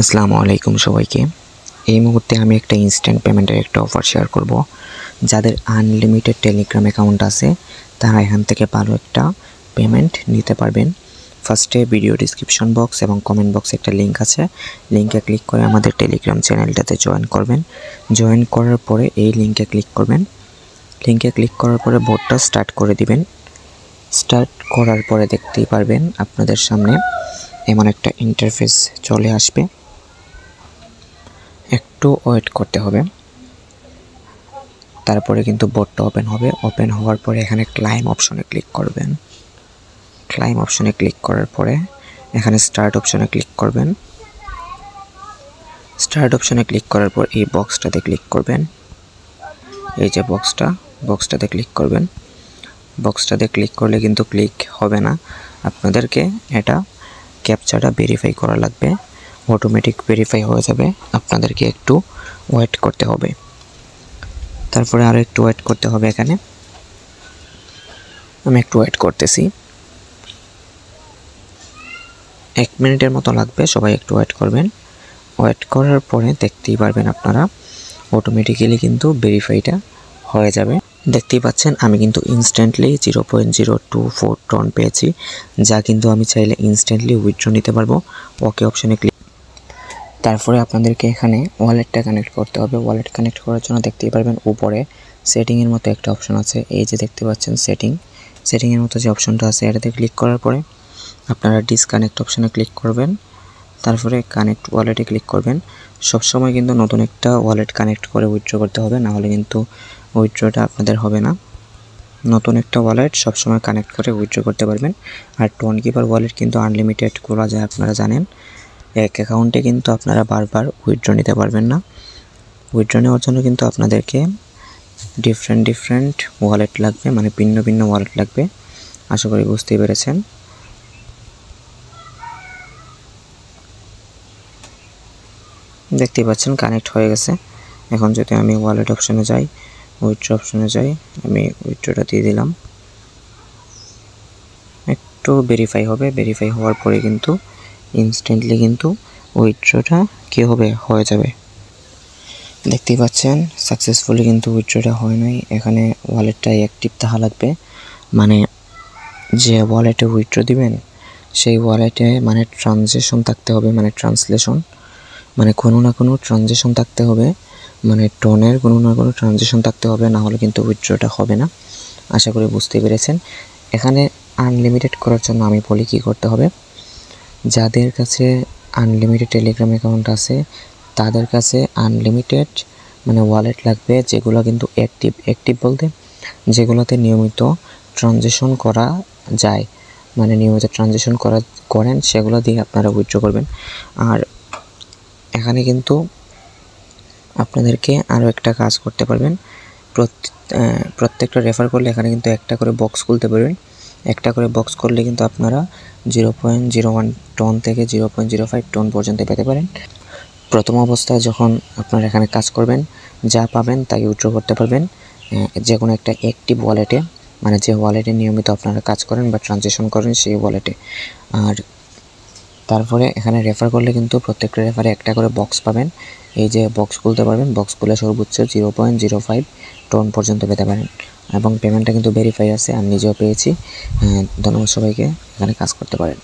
আসসালামু আলাইকুম সবাইকে। এই মুহূর্তে আমি একটা ইনস্ট্যান্ট পেমেন্টের একটা অফার শেয়ার করব। যাদের আনলিমিটেড টেলিগ্রাম অ্যাকাউন্ট আছে তারা এখান থেকে ভালো একটা পেমেন্ট নিতে পারবেন। ফার্স্টে ভিডিও ডিসক্রিপশন বক্স এবং কমেন্ট বক্সে একটা লিঙ্ক আছে, লিঙ্কে ক্লিক করে আমাদের টেলিগ্রাম চ্যানেলটাতে জয়েন করবেন। জয়েন করার পরে এই লিঙ্কে ক্লিক করবেন। লিঙ্কে ক্লিক করার পরে বোটটা স্টার্ট করে দিবেন। স্টার্ট করার পরে দেখতেই পারবেন আপনাদের সামনে এমন একটা ইন্টারফেস চলে আসবে। একটু ওয়েট করতে হবে, তারপরে কিন্তু বোটটা ওপেন হবে। ওপেন হওয়ার পরে এখানে ক্লাইম অপশনে ক্লিক করবেন। ক্লাইম অপশনে ক্লিক করার পরে এখানে স্টার্ট অপশনে ক্লিক করবেন। স্টার্ট অপশনে ক্লিক করার পর এই বক্সটাতে ক্লিক করবেন। এই যে বক্সটাতে ক্লিক করবেন। বক্সটাতে ক্লিক করলে কিন্তু ক্লিক হবে না, আপনাদেরকে এটা ক্যাপচাটা ভেরিফাই করা লাগবে। অটোমেটিক ভেরিফাই হয়ে যাবে, আপনাদেরকে একটু ওয়েট করতে হবে। তারপরে আরও একটু ওয়েট করতে হবে। এখানে আমি একটু ওয়েট করতেছি, 1 মিনিটের মতো লাগবে, সবাই একটু ওয়েট করবেন। ওয়েট করার পরে দেখতেই পারবেন আপনারা অটোমেটিক্যালি কিন্তু ভেরিফাইটা হয়ে যাবে। দেখতেই পাচ্ছেন আমি কিন্তু ইনস্ট্যান্টলি 0.024 টন পেয়েছি, যা কিন্তু আমি চাইলে ইনস্ট্যান্টলি উইথড্র নিতে পারবো। ওকে অপশনে ক্লিক, তারপরে আপনাদেরকে এখানে ওয়ালেটটা কানেক্ট করতে হবে। ওয়ালেট কানেক্ট করার জন্য দেখতেই পারবেন উপরে সেটিংয়ের মতো একটা অপশন আছে, এই যে দেখতে পাচ্ছেন সেটিংয়ের মতো যে অপশনটা আছে এটাতে ক্লিক করার পরে আপনারা ডিসকানেক্ট অপশনে ক্লিক করবেন। তারপরে কানেক্ট ওয়ালেটে ক্লিক করবেন। সবসময় কিন্তু নতুন একটা ওয়ালেট কানেক্ট করে উইথড্র করতে হবে, না হলে কিন্তু উইথড্রটা আপনাদের হবে না। নতুন একটা ওয়ালেট সবসময় কানেক্ট করে উইথড্র করতে পারবেন। আর টোন কিপার ওয়ালেট কিন্তু আনলিমিটেড করা যায়, আপনারা জানেন। এক অ্যাকাউন্টে কিন্তু আপনারা বারবার উইথড্র নিতে পারবেন না। উইথড্র নেওয়ার জন্য কিন্তু আপনাদেরকে ডিফারেন্ট ওয়ালেট লাগবে, মানে ভিন্ন ভিন্ন ওয়ালেট লাগবে। আশা করি বুঝতেই পেরেছেন। দেখতেই পাচ্ছেন কানেক্ট হয়ে গেছে। এখন যদি আমি ওয়ালেট অপশনে যাই, উইথড্র অপশনে যাই, আমি উইথড্রটা দিয়ে দিলাম। একটু ভেরিফাই হবে, ভেরিফাই হওয়ার পরে কিন্তু ইনস্ট্যান্টলি কিন্তু উইথড্রটা কী হবে, হয়ে যাবে। দেখতেই পাচ্ছেন সাকসেসফুলি কিন্তু উইথড্রটা হয় নাই। এখানে ওয়ালেটটা অ্যাক্টিভ থাকা লাগবে, মানে যে ওয়ালেটে উইথড্র দিবেন সেই ওয়ালেটে মানে ট্রানজ্যাকশন থাকতে হবে, মানে ট্রান্সলেশন, মানে কোনো না কোনো ট্রানজ্যাকশন থাকতে হবে, মানে টোনের কোনো না কোনো ট্রানজ্যাকশন থাকতে হবে, না হলে কিন্তু উইথড্রটা হবে না। আশা করি বুঝতে পেরেছেন। এখানে আনলিমিটেড করার জন্য আমি বলি কী করতে হবে। যাদের কাছে আনলিমিটেড টেলিগ্রাম অ্যাকাউন্ট আছে তাদের কাছে আনলিমিটেড মানে ওয়ালেট লাগবে, যেগুলো কিন্তু অ্যাক্টিভ বলতে যেগুলোতে নিয়মিত ট্রানজ্যাকশন করা যায়, মানে নিয়মিত ট্রানজ্যাকশন করেন সেগুলো দিয়ে আপনারা উইথড্র করবেন। আর এখানে কিন্তু আপনাদেরকে আরও একটা কাজ করতে পারবেন। প্রত্যেকটা রেফার করলে এখানে কিন্তু একটা করে বক্স খুলতে পারবেন। একটা করে বক্স করলে কিন্তু আপনারা 0.01 টন থেকে 0.05 টন পর্যন্ত পেতে পারেন। প্রথম অবস্থায় যখন আপনারা এখানে কাজ করবেন যা পাবেন তাই উইথড্র করতে পারবেন যে কোনো একটা অ্যাক্টিভ ওয়ালেটে, মানে যে ওয়ালেটে নিয়মিত আপনারা কাজ করেন বা ট্রানজ্যাকশন করেন সেই ওয়ালেটে। আর তারপরে এখানে রেফার করলে কিন্তু প্রত্যেকটা রেফারে একটা করে বক্স পাবেন। এই যে বক্স খুলতে পারবেন, বক্স খুলে সর্বোচ্চ 0.05 টন পর্যন্ত পেতে পারেন। এবং পেমেন্টটা কিন্তু ভেরিফাই আছে, আমি নিজেও পেয়েছি। ধন্যবাদ সবাইকে, এখানে কাজ করতে পারেন।